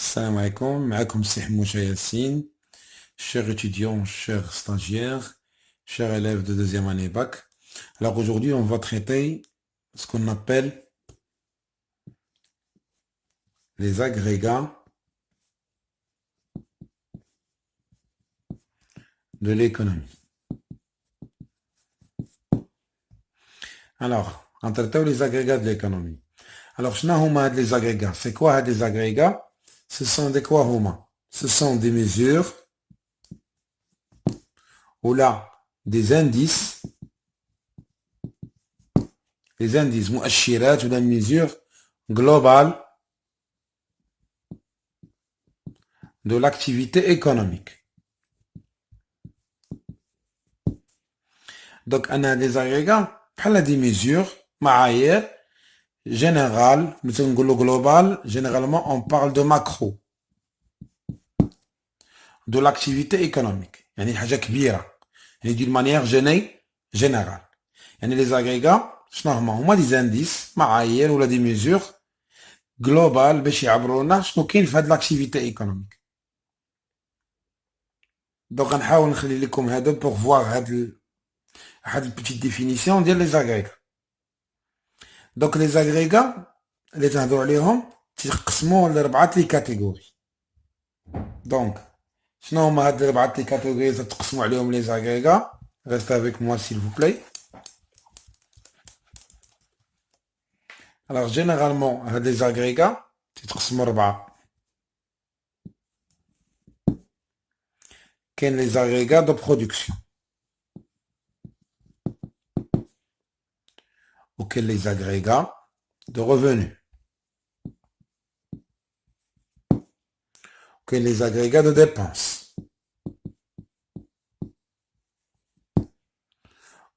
Salam alaikum, معكم سي حموشة Yassine, chers étudiants, chers stagiaires, chers élèves de deuxième année bac. Alors aujourd'hui, on va traiter ce qu'on appelle les agrégats de l'économie. Alors, on traite les agrégats de l'économie. Alors, شنو هما هاد les agrégats? C'est quoi هاد les agrégats? Ce sont des quoi هما? Ce sont des mesures ou là des indices, les indices مؤشرات ou la mesure globale de l'activité économique. Donc, on a des agrégats, بحال des mesures, معايير générales, global, généralement on parle de macro, de l'activité économique. يعني حاجة كبيرة. يعني d'une manière générale. يعني les agrégats, شنو هما des indices, معايير ولا des mesures globales باش يعبرونا شنو كاين في هاد l'activité économique. Donc غنحاول نخلي لكم هذا pour voir هاد petite définition ديال les agrégats. Donc les agrégats اللي تهضروا عليهم تيقسموا لربعة لي كاتيجوري. Donc شنو هما هاد ربعة لي كاتيجوري اللي تقسموا عليهم les agrégats? Restez avec moi s'il vous plaît. Alors généralement هاد les agrégats تيتقسموا ربعة. كاين les agrégats de production ou كاين les agrégats de revenus. Que les agrégats de dépenses.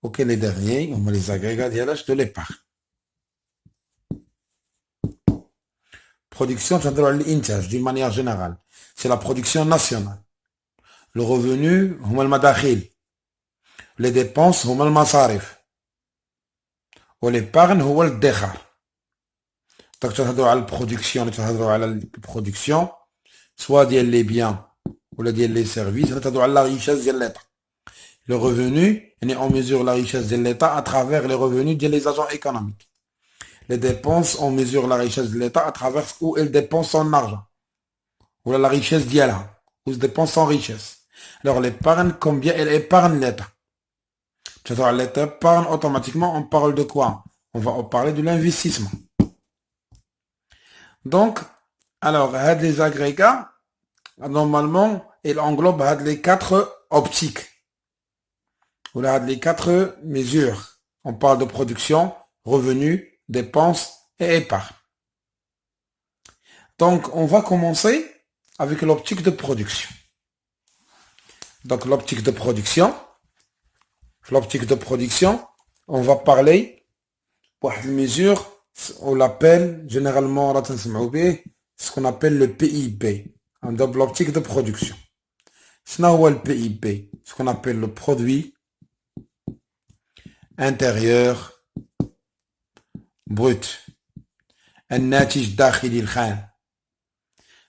Ok, les derniers, on met les agrégats de l'épargne. Production, d'une manière générale, c'est la production nationale. Le revenu, هما المداخيل. Les dépenses, هما المصاريف. و l'épargne, هو الادخار. Donc, تهضروا على البرودكسيون, تهضروا على البرودكسيون, soit ديال les biens ou ديال les services, تهضروا على la richesse ديال l'État. Le revenu, on mesure la richesse de l'État à travers les revenus des agents économiques. Les dépenses, on mesure la richesse de l'État à travers où elle dépense son argent. Ou la richesse d'Yala, où elle dépense son richesse. Alors l'épargne, combien elle épargne l'État. C'est-à-dire l'État épargne automatiquement, on parle de quoi? On va parler de l'investissement. Donc, alors, les agrégats, normalement, ils englobent les quatre optiques. Ou là, les quatre mesures. On parle de production, revenus, dépenses et épargne. Donc, on va commencer avec l'optique de production. Donc, l'optique de production, on va parler pour une mesure, on l'appelle généralement ce qu'on appelle le PIB, dans l'optique de production. Sinon, le PIB, ce qu'on appelle le produit intérieur brut. الناتج الداخلي الخام.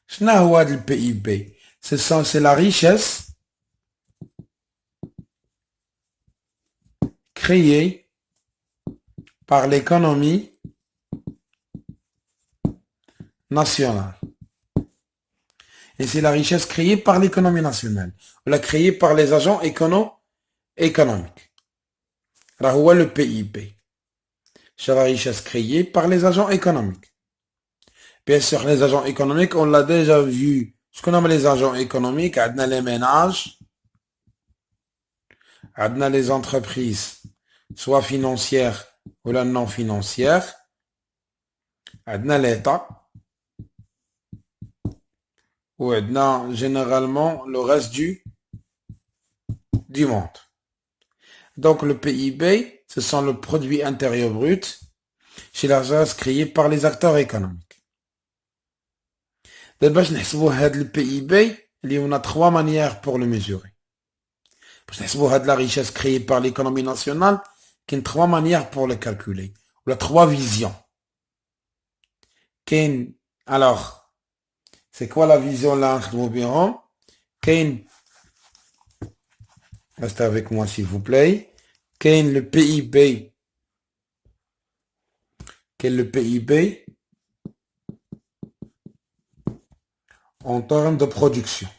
شنو هو هذا البي بي؟ c'est la richesse créée par l'économie nationale. Et c'est la richesse créée par l'économie nationale. Ou la créée par les agents économiques. راه هو le PIB. C'est la richesse créée par les agents économiques. Bien sûr, les agents économiques, on l'a déjà vu. Ce qu'on nomme les agents économiques, on a les ménages, on a les entreprises, soit financières ou non financières, on a l'État, ou on a généralement le reste du monde. Donc le PIB, ce sont le produit intérieur brut chez la richesse créée par les acteurs économiques. باش نحسبوا هاد البي اي بي اللي on a trois manières pour le mesurer. باش نحسبوا هاد la richesse créée par l'économie nationale, كاين trois manières pour le calculer. Ou la trois visions. كاين alors C'est quoi la vision là? Kane, restez avec moi s'il vous plaît. Kane, le PIB. Quel est le PIB en termes de production?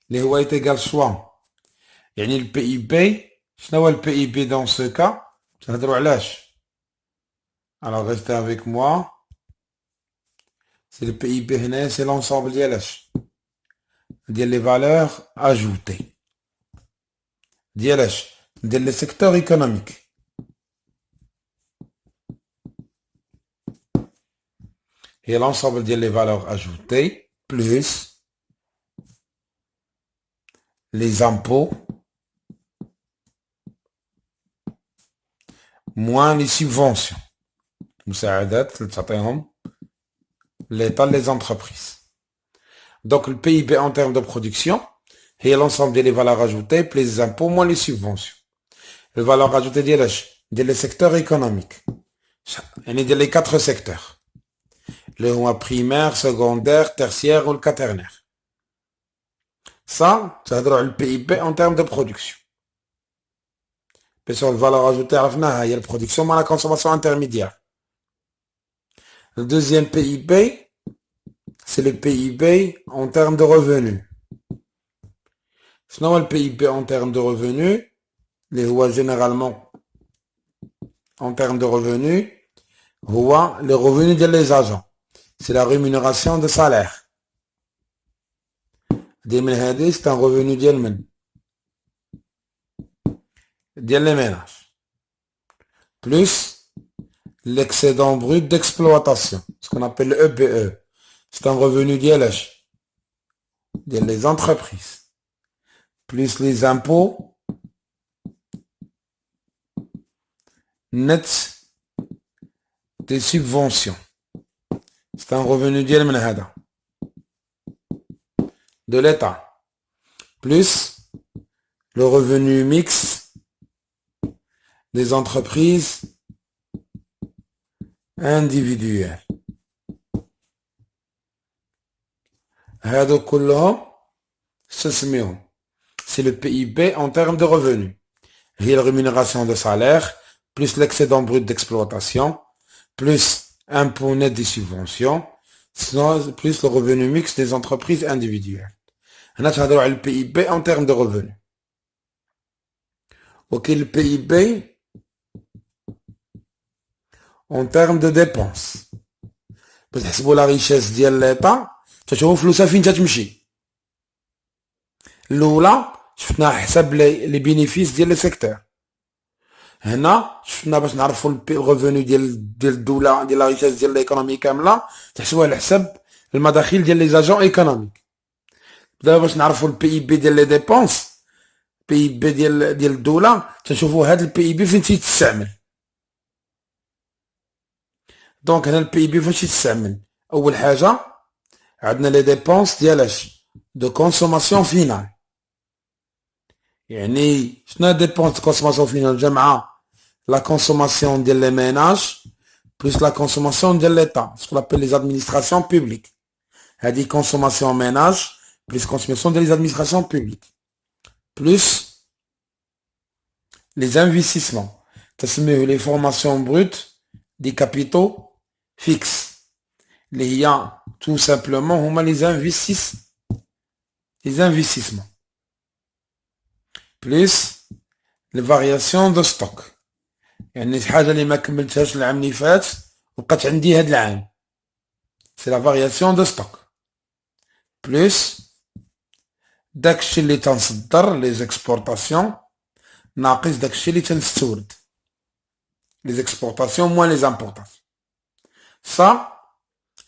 Les هو est égal soit. يعني le PIB, شنو هو le PIB dans ce cas? تهضروا علاش؟ Alors restez avec moi. C'est le PIB هنا, c'est l'ensemble ديالاش ديال les valeurs ajoutées. ديالاش ديال les secteurs économiques. Et l'ensemble des valeurs ajoutées plus les impôts moins les subventions. مساعدات اللي تعطيهم l'État, les entreprises. Donc le PIB en termes de production, et l'ensemble des valeurs ajoutées plus les impôts moins les subventions. Les valeurs ajoutées des secteurs économiques. Il y a les 4 secteurs. Le primaire, secondaire, tertiaire ou le quaternaire. Ça doit être le PIB en termes de production. Puis sur la valeur ajoutée, il y a la production mais la consommation intermédiaire. Le deuxième PIB, c'est le PIB en termes de revenus. Sinon, le PIB en termes de revenus, les voix généralement en termes de revenus, les revenus des agents. C'est la rémunération de salaire. C'est un revenu des ménages. Plus l'excédent brut d'exploitation, ce qu'on appelle le EBE. C'est un revenu des entreprises. Plus les impôts nets des subventions. C'est un revenu de l'État. Plus le revenu mixte des entreprises individuelles. C'est le PIB en termes de revenus. Et la rémunération de salaire, plus l'excédent brut d'exploitation, plus impôt net des subventions, plus le revenu mixte des entreprises individuelles. On a le PIB en termes de revenus. Ok, le PIB en termes de dépenses. Parce que la richesse de l'État, تشوفوا فلوسها فين تتمشي. الاولى شفنا حساب لي بينيفيس ديال لي سيكتور. هنا شفنا باش نعرفوا الريفوني ديال الدوله ديال لا ريشيس ديال ليكونومي كامله تحسبوها على حساب المداخيل ديال لي زاجون ايكونوميك. دابا باش نعرفوا البي اي بي ديال لي ديبونس بي اي بي ديال الدوله تنشوفوا هذا البي اي بي فين تيتستعمل. دونك هنا البي اي بي فاش يتستعمل اول حاجه عندنا لي ديبونس ديالاش دو كونسوماسيون فينال. يعني شنو ديبونس دو كونسوماسيون فينال جمعه لا كونسوماسيون ديال لي ميناج بلس لا كونسوماسيون ديال ليتا سكو لابيل لي ادمينستراسيون بوبليك. هادي كونسوماسيون ميناج بلس كونسوماسيون ديال لي ادمينستراسيون بوبليك بلس لي انفستيسمون تسميه لي فورماسيون بروت دي كابيتو فيكس اللي هي tout simplement هما les investissements plus les variations de stock. يعني حاجه اللي ما كملتهاش العام اللي فات وبقات عندي هذا العام c'est la variation de stock plus داكشي اللي تنصدر les exportations ناقص داكشي اللي تنستورد les exportations moins les importations. Ça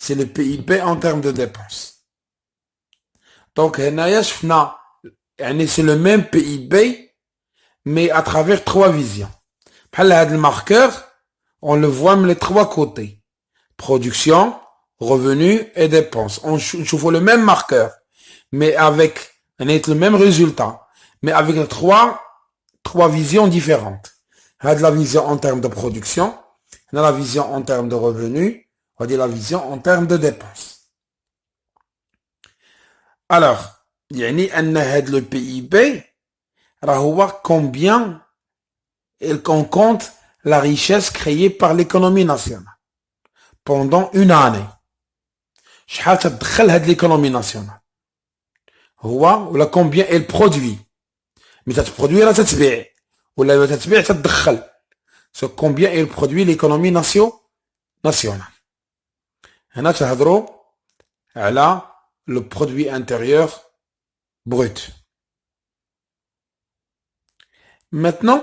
c'est le PIB en termes de dépenses. Donc, c'est le même PIB, mais à travers 3 visions. Le marqueur, on le voit les 3 côtés. Production, revenus et dépenses. On trouve le même marqueur, mais avec le même résultat, mais avec 3 visions différentes. La vision en termes de production, la vision en termes de revenus, On dit la vision en termes de dépenses. Alors, يعني أن هذا le PIB راه هو combien qu'on compte la richesse créée par l'économie nationale pendant une année. شحال تدخل هاد l'économie nationale هو ولا combien elle produit. مي تتبرودوي راه تتبيع ولا تتبيع تدخل. So combien elle produit l'économie nationale. هنا تهضروا على le produit intérieur brut. Maintenant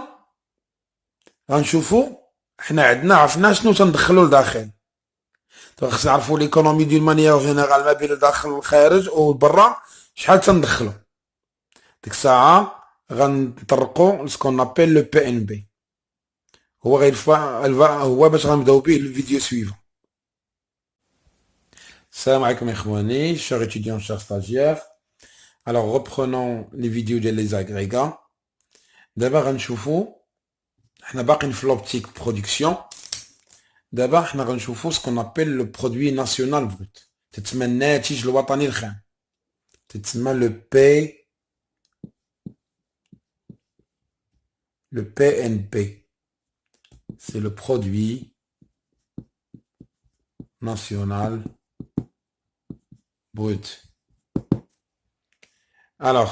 غنشوفوا حنا عندنا عرفنا شنو تندخلوا لداخل. خصنا نعرفوا ليكونومي دون مانيير جينيرال ما بين الداخل والخارج وبرا شحال تندخلوا. ديك الساعه غنطرقوا لسكون ابل لو بي ان بي. هو غير هو باش غنبداو به الفيديو سويفون. السلام عليكم اخواني chers étudiants chers stagiaires. Alors reprenons les vidéos de les agrégats. دابا غنشوفوا حنا باقيين في l'optique production. دابا حنا غنشوفوا سكون ابل لو برودوي ناسيونال بروت تتسمى الناتج الوطني الخام تتسمى لو PNP. C'est le produit national brut. Alors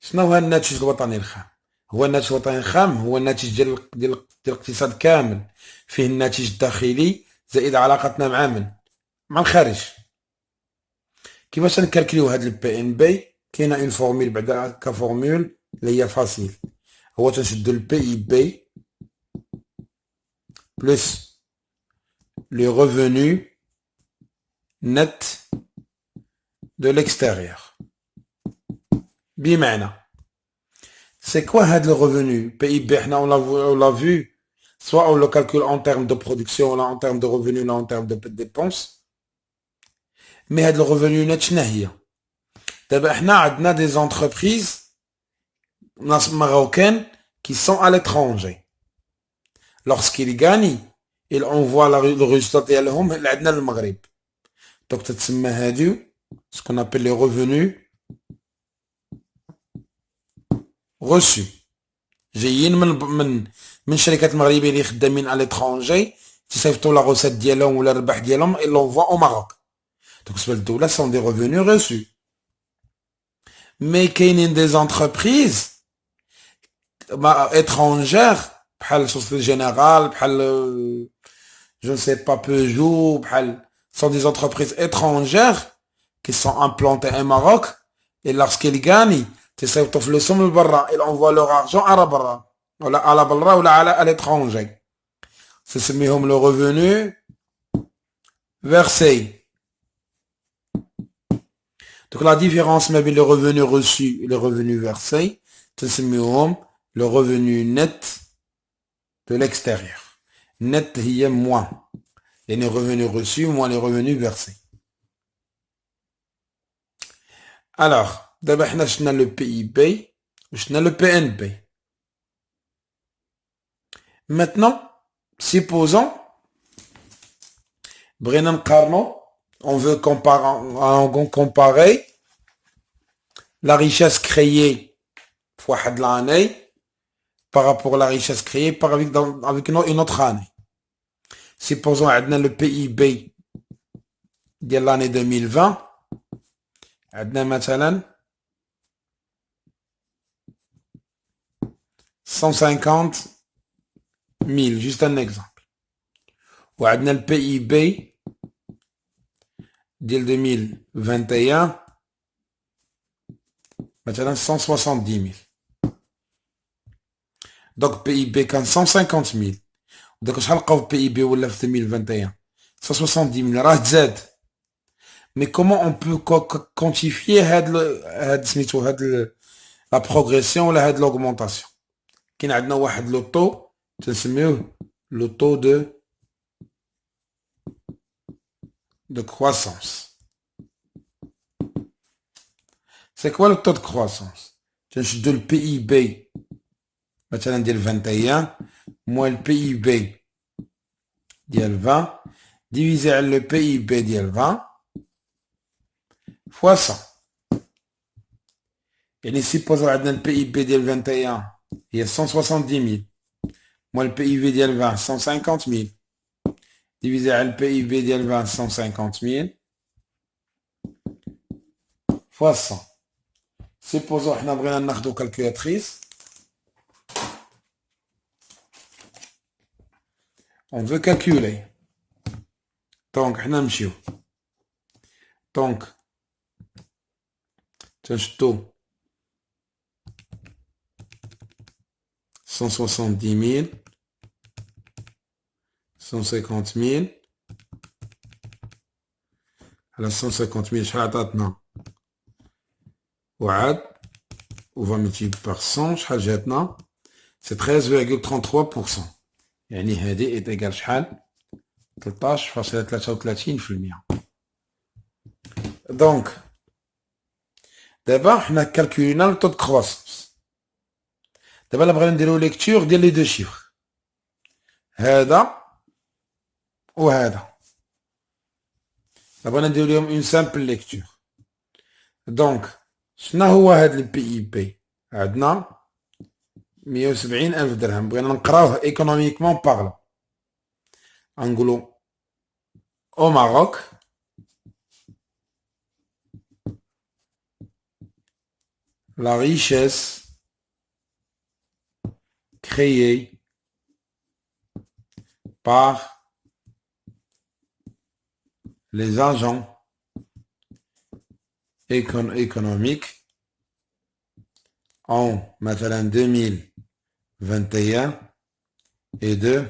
شنو هو الناتج الوطني الخام؟ هو الناتج الوطني الخام هو الناتج ديال الاقتصاد كامل، فيه الناتج الداخلي زائد علاقتنا مع من؟ مع الخارج. كيفاش نكالكليو هاد البي ان بي؟ كاينه اون فورمول بعدا كفورمول اللي هي فاسيل. هو تنشدو البي اي بي بلس لو ريفونو نت دو ليكستيريور. بمعنى c'est quoi هاد le revenu PIB حنا on l'a vu soit on le calcule en termes de production ou en termes de revenus ou en termes de dépenses. mais هاد le revenu net شنو هي؟ دابا حنا عندنا des entreprises marocaines qui sont à l'étranger. lorsqu'ils gagnent ils envoient le résultat ديالهم لعندنا للمغرب. donc تتسمى هادو ce qu'on appelle les revenus reçu جايين من شركات مغربيه اللي خدامين على لترونجي تيصيفطوا لا روسيت ديالهم ولا الربح ديالهم اي لونفوا او ماروك. دونك بالنسبه للدوله سون دي ريفوني ريسو. مي كاينين دي زونتربريز étrangères بحال سوسيتي جينيرال بحال جو نسي با بيجو بحال سون دي زونتربريز étrangères qui sont implantées au Maroc et lorsqu'ils gagnent تصيفطوا فلوسهم لبرا. ils envoient leur argent على برا ولا على برا ولا على l'étranger. تسميهم le revenu versé. donc la différence ما بين le revenu reçu et le revenu versé تسميهم le revenu net de l'extérieur. net هي moins يعني revenu reçu moins les revenus versés. alors دابا حنا شفنا لو بي اي بي وشفنا لو بي ان بي. maintenant supposons بغينا نقارنو on veut comparer la richesse créée في واحد l'année par rapport à la richesse créée avec une autre année. supposons عندنا le PIB ديال l'année 2020 عندنا مثلا 150,000 juste un exemple. وعندنا le PIB ديال 2021 مثلا 170,000. donc PIB كان 150,000 وداك شحال لقاو PIB ولا في 2021 170,000 راه تزاد. mais comment on peut quantifier هاد سميتو هاد la progression ولا هاد l'augmentation؟ كاين عندنا واحد لو طو تنسميوه لو طو de croissance. c'est quoi le taux de croissance؟ تنشدو ال PIB مثلا ديال 21 moins le PIB ديال 20 divisé par le PIB ديال 20 fois 100. يعني supposons عندنا le PIB ديال 21 هي 170 000 moins le PIB ديال 20 150 000 divisé par le PIB ديال 20 150 000 fois 100. Supposons حنا بغينا ناخدو calculatrice. On veut calculer. Donc حنا نمشيو. Donc تنشدو 170 000 150 000 على 150 000 شحال عطاتنا وعاد و 20% شحال جاتنا سي 13,33%. يعني هذه ايت ايكال شحال 13.33%. دونك دابا حنا كالكولينا لو طو دو كرواسونس. دابا لا بغينا نديرو ليكتور ديال لي دو شيفر هذا وهذا. بغينا نديرو ليهم اون سامبل ليكتور. دونك شنو هو هاد البي اي بي؟ عندنا 170,000 درهم. بغينا نقراوه ايكونوميكمون بارلون. غنقولو au Maroc la richesse créée par les agents économiques en مثلا 2021 est de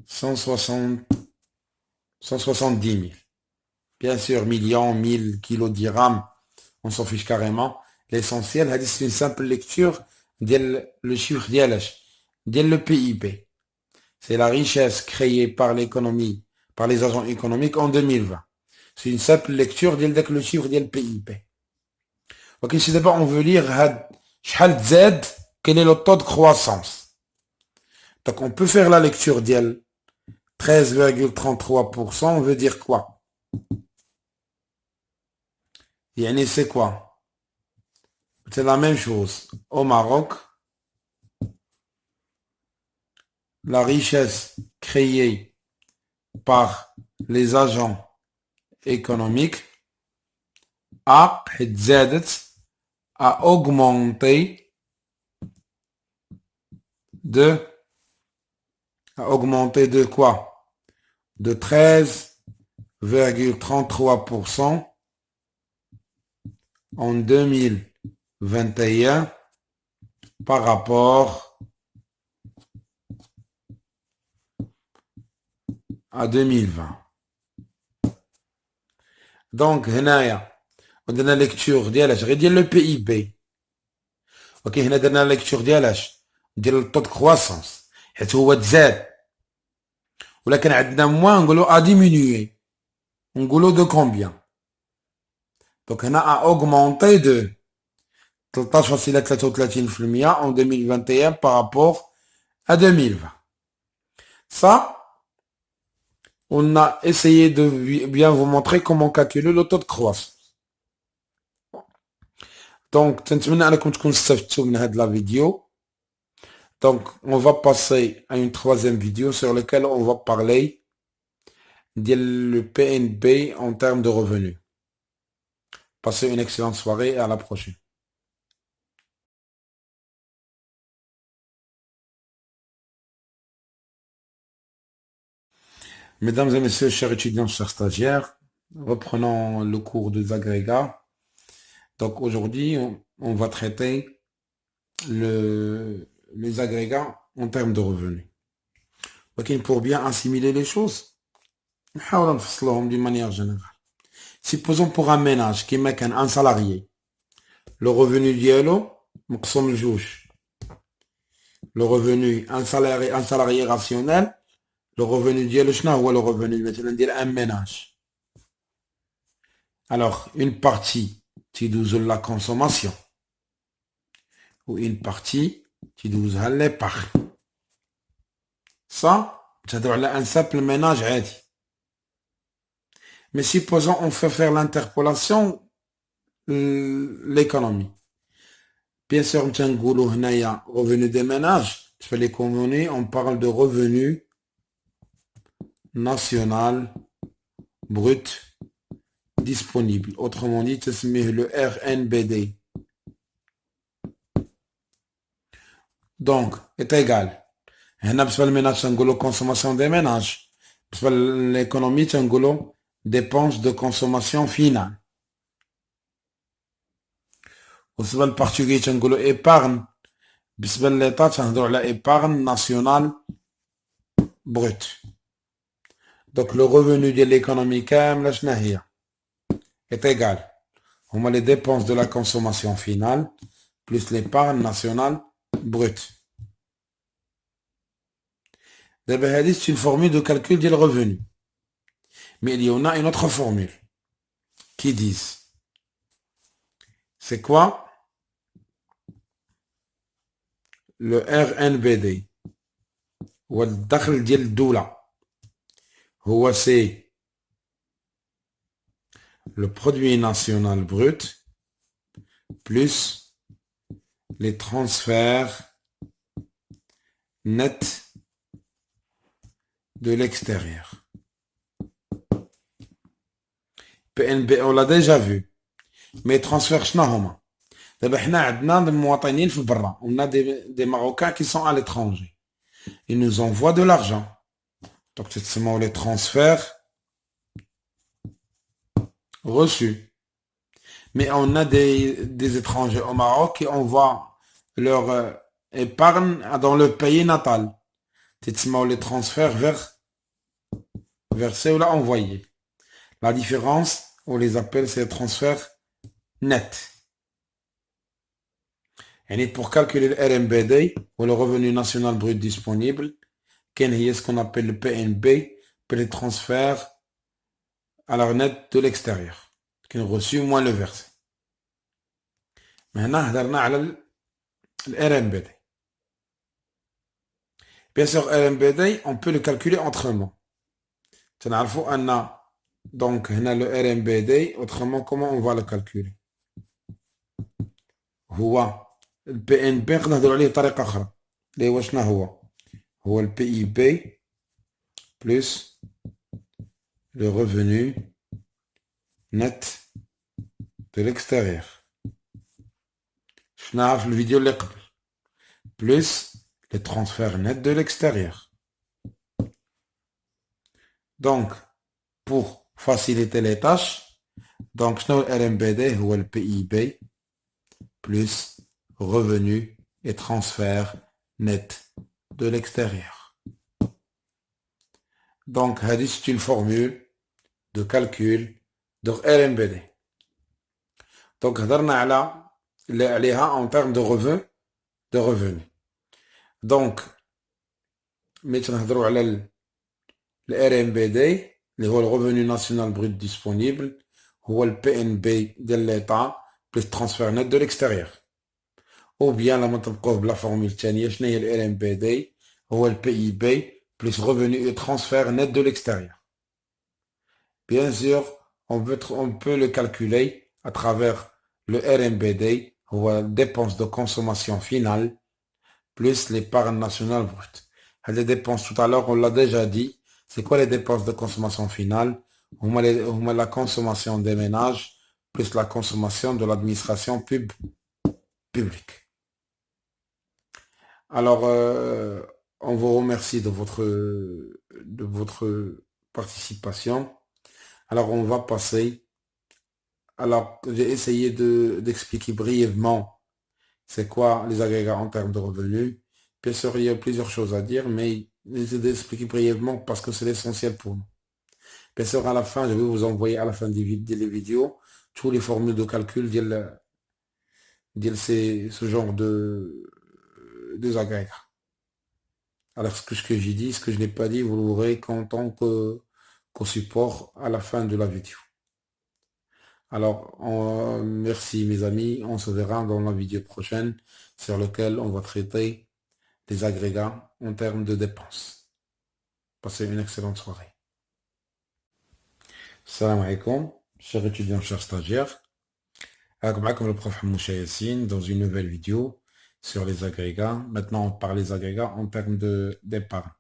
170 000. Bien sûr, millions, 1000 kilos dirhams, on s'en fiche carrément. L'essentiel, c'est une simple lecture le chiffre le PIB. C'est la richesse créée par l'économie, par les agents économiques en 2020. C'est une simple lecture le chiffre le PIB. Ok, si d'abord on veut lire quel est le taux de croissance. Donc on peut faire la lecture 13,33%, on veut dire quoi? Yani c'est quoi? C'est la même chose. Au Maroc, la richesse créée par les agents économiques a augmenté de quoi? De 13,33% en 2021 par rapport à 2020. Donc, هنايا ودنا lecture ديالاش غير ديال le PIB. اوكي هنا درنا lecture ديالاش ديال الطو دو كرواسونس حيت هو تزاد ولكن عندنا موان نقولو ا ديمينيي نقولو دو كومبيان. دونك هنا ا اوغمونتي دو 13,33% en 2021 par rapport à 2020. Ça, on a essayé de bien vous montrer comment calculer le taux de croissance. Donc, تنتمنى أنكم تكونوا استفدتوا من هذه la vidéo. Donc, on va passer à une troisième vidéo sur laquelle on va parler le PNB en termes de revenus. Passez une excellente soirée et à la prochaine. Mesdames et messieurs, chers étudiants, chers stagiaires, reprenons le cours des agrégats. Donc aujourd'hui, on va traiter les agrégats en termes de revenus. Ok, pour bien assimiler les choses, d'une manière générale. Supposons pour un ménage qui met un salarié, le revenu dialo, le revenu, un salarié rationnel, le revenu dialo, le revenu un ménage. Alors, une partie qui douze la consommation ou une partie qui douze l'épargne. Ça, تهضروا على un simple ménage عادي. Mais supposons on fait faire l'interpolation l'économie. Bien sûr, نقولوا هنايا revenu des ménages. Sur l'économie, on parle de revenu national brut disponible. Autrement dit, تسميه le RNBD. Donc, est égal. هنا بالنسبة للميناج تنقولوا consommation des ménages. بالنسبة للإيكونومي تنقولوا dépenses de consommation finale. بالنسبة للبرتغالي تنقولوا épargne. بالنسبة للإيطا تنهضروا على épargne nationale brute. Donc le revenu de l'économie كاملة شنو هي؟ est égal. هما les dépenses de la consommation finale plus l'épargne nationale brute. D'abord, c'est une formule de calcul du revenu. Mais il y en a une autre formule qui dit c'est quoi le RNBD ou le دخل ديال الدولة هو c'est le produit national brut plus les transferts nets de l'extérieur. PNB, on l'a déjà vu. Mais transferts شنو هما؟ دابا حنا عندنا مواطنين في برا. On a des Marocains qui sont à l'étranger. Ils nous envoient de l'argent. Donc c'est seulement les transferts reçus. Mais on a des étrangers au Maroc qui envoient leur épargne dans le pays natal. C'est seulement les transferts versés ou là envoyés. La différence, on les appelle ces transferts nets. Et pour calculer le RMBD, ou le revenu national brut disponible, quel est ce qu'on appelle le PNB, pour les transferts à la net de l'extérieur, qui ont reçu moins le versé. Maintenant, on va le RMBD. Bien sûr, RMBD, on peut le calculer autrement. Donc, on a le RMBD, autrement, comment on va le calculer? هو الPNB نقدروا عليه بطريقة أخرى. اللي هو شنو هو le PIB plus le revenu net de l'extérieur. Je n'ai le vidéo plus les transferts nets de l'extérieur. Donc, pour faciliter les tâches, donc le RMBD ou le PIB plus revenu et transfert net de l'extérieur. Donc, c'est une formule de calcul de RMBD. Donc, on a en termes de revenus. Donc, maintenant, on a le RMBD, le revenu national brut disponible, ou le PNB de l'État, plus transfert net de l'extérieur. Ou bien, la formule tchania, le RMBD, ou le PIB, plus revenu et transfert net de l'extérieur. Bien sûr, on peut le calculer à travers le RMBD, ou la dépense de consommation finale, plus l'épargne nationale brute. Les dépenses, tout à l'heure, on l'a déjà dit. C'est quoi les dépenses de consommation finale? On met la consommation des ménages, plus la consommation de l'administration publique. Alors, on vous remercie de votre participation. Alors, on va passer. Alors, j'ai essayé d'expliquer brièvement c'est quoi les agrégats en termes de revenus. Bien sûr, il y a plusieurs choses à dire, mais j'essaie d'expliquer brièvement parce que c'est l'essentiel pour nous. Bien sûr, à la fin, je vais vous envoyer à la fin des vidéos tous les formules de calcul de ce genre de agrégats. Alors, ce que j'ai dit, ce que je n'ai pas dit, vous l'aurez qu'en tant qu'au support à la fin de la vidéo. Alors, merci mes amis, on se verra dans la vidéo prochaine sur laquelle on va traiter des agrégats en termes de dépenses. Passez une excellente soirée. Salam alaikum, chers étudiants, chers stagiaires. Comme le prof Moucha Yassine dans une nouvelle vidéo sur les agrégats. Maintenant, on parle des agrégats en termes d'épargne.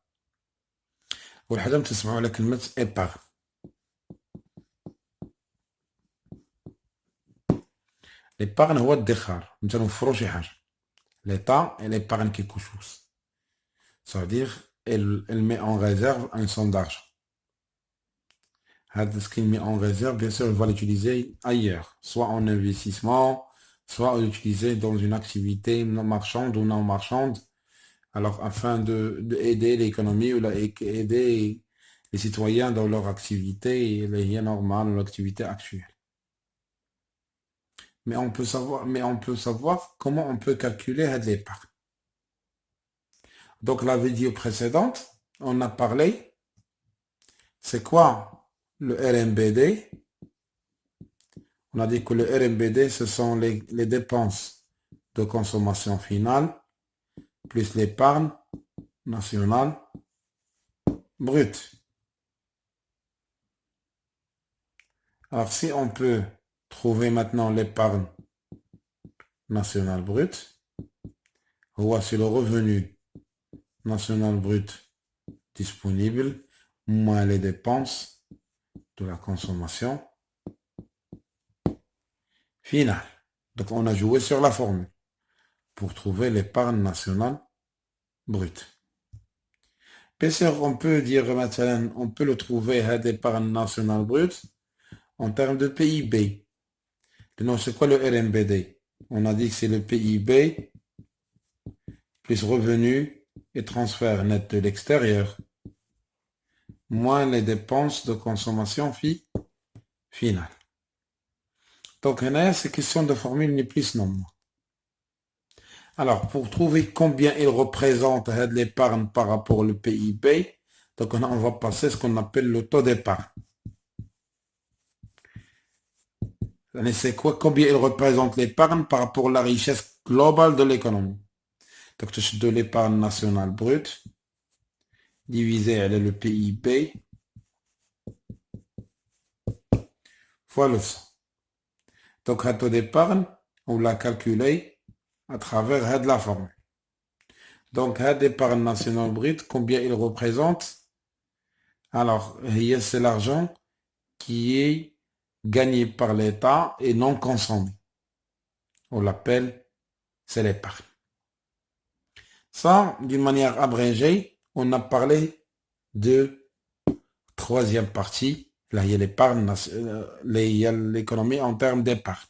والحاجة تسمعوا على كلمة épargne. L'épargne هو الادخار. مثلا نوفروا شي حاجة. L'État, elle épargne quelque chose. Ça veut dire, elle met en réserve une somme d'argent. Ce qu'il met en réserve, bien sûr, il va l'utiliser ailleurs, soit en investissement, soit l'utiliser dans une activité non marchande ou non marchande, alors afin d'aider l'économie ou aider les citoyens dans leur activité normale, leur activité actuelle. Mais on peut savoir comment on peut calculer l'épargne. Donc la vidéo précédente, on a parlé, c'est quoi le RMBD? On a dit que le RMBD, ce sont les dépenses de consommation finale, plus l'épargne nationale brute. Alors si on peut trouver maintenant l'épargne nationale brute, voici le revenu national brut disponible, moins les dépenses de la consommation finale. Donc on a joué sur la formule pour trouver l'épargne nationale brute. Bien sûr, on peut dire maintenant, on peut le trouver à l'épargne nationale brute en termes de PIB. Non, c'est quoi le RMBD? On a dit que c'est le PIB plus revenus et transferts nets de l'extérieur, moins les dépenses de consommation finale. Donc, c'est question de formule ni plus non moins. Alors, pour trouver combien il représente l'épargne par rapport au PIB, donc on va passer ce qu'on appelle le taux d'épargne. C'est quoi combien il représente l'épargne par rapport à la richesse globale de l'économie. Donc, de l'épargne nationale brute divisé par le PIB fois le 100. Donc, le taux d'épargne, on l'a calculé à travers la formule. Donc, l'épargne nationale brute, combien il représente? Alors, c'est l'argent qui est gagné par l'État et non consommé. On l'appelle, c'est l'épargne. Ça, d'une manière abrégée, on a parlé de troisième partie. Là, il y a l'épargne, il y a l'économie en termes d'épargne.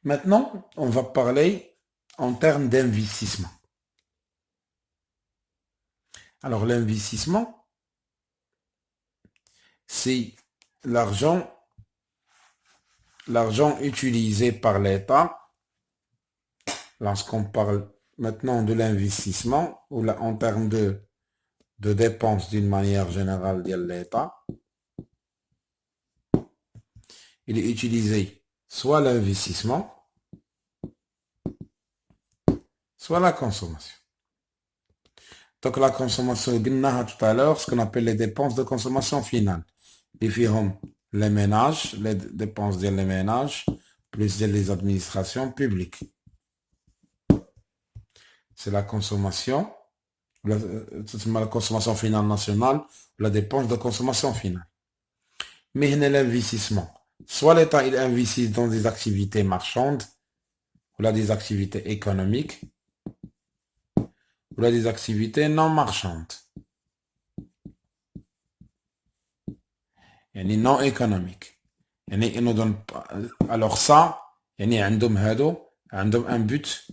Maintenant, on va parler en termes d'investissement. Alors, l'investissement, c'est l'argent utilisé par l'État. Lorsqu'on parle maintenant de l'investissement, ou là, en termes de dépenses d'une manière générale de l'État, il est utilisé soit l'investissement, soit la consommation. Donc la consommation, on a tout à l'heure, ce qu'on appelle les dépenses de consommation finale. Les ménages, les dépenses des ménages, plus les administrations publiques. C'est la consommation, la consommation finale nationale, la dépense de consommation finale. Mais il y a l'investissement. Soit l'État il investit dans des activités marchandes, ou là des activités économiques, ou là des activités non marchandes. يعني non économiques. يعني ils nous donnent pas. Alors ça, يعني عندهم un but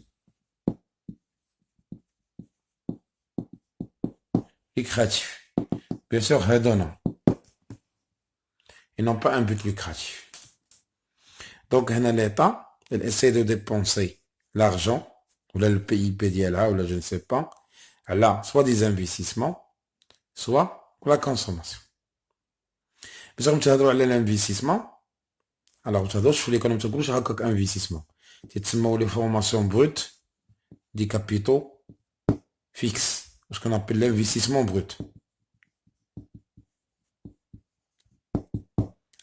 lucratif. Bien sûr, non. Ils n'ont pas un but lucratif. Donc, l'État, il essaie de dépenser l'argent, ou là le PIB d'ILA, ou là je ne sais pas, là, soit des investissements, soit la consommation. Bien sûr, tu as l'investissement. Alors, tu as je voulais qu'on tu as un investissement. C'est les formations brutes des capitaux fixes, ce qu'on appelle l'investissement brut.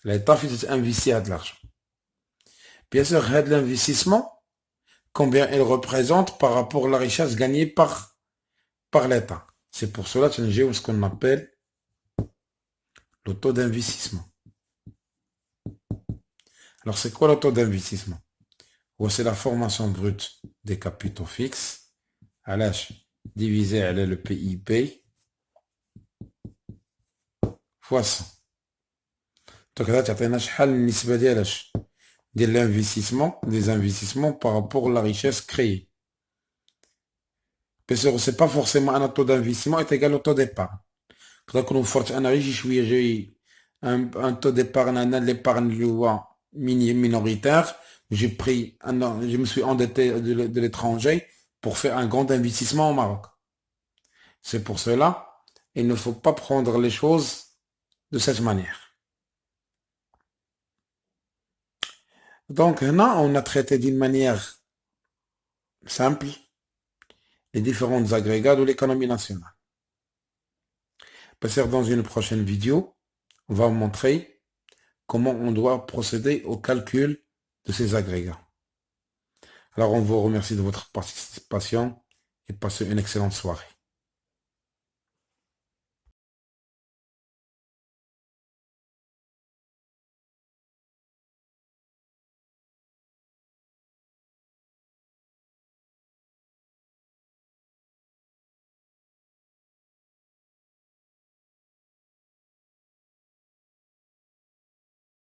l'État fait investir de l'argent. Bien sûr, l'investissement, combien il représente par rapport à la richesse gagnée par l'État. C'est pour cela que j'ai ce qu'on appelle le taux d'investissement. Alors, c'est quoi le taux d'investissement? C'est la formation brute des capitaux fixes à l'âge divisé par le PIB fois 100. Donc là, tu as des investissements par rapport à la richesse créée. Bien sûr, ce n'est pas forcément un taux d'investissement est égal au taux d'épargne. Donc, nous forçons un taux d'épargne, l'épargne minoritaire. Je me suis endetté de l'étranger pour faire un grand investissement au Maroc. C'est pour cela, il ne faut pas prendre les choses de cette manière. Donc, là, on a traité d'une manière simple les différents agrégats de l'économie nationale. Peut-être dans une prochaine vidéo, on va vous montrer comment on doit procéder au calcul de ces agrégats. Alors, on vous remercie de votre participation et passez une excellente soirée.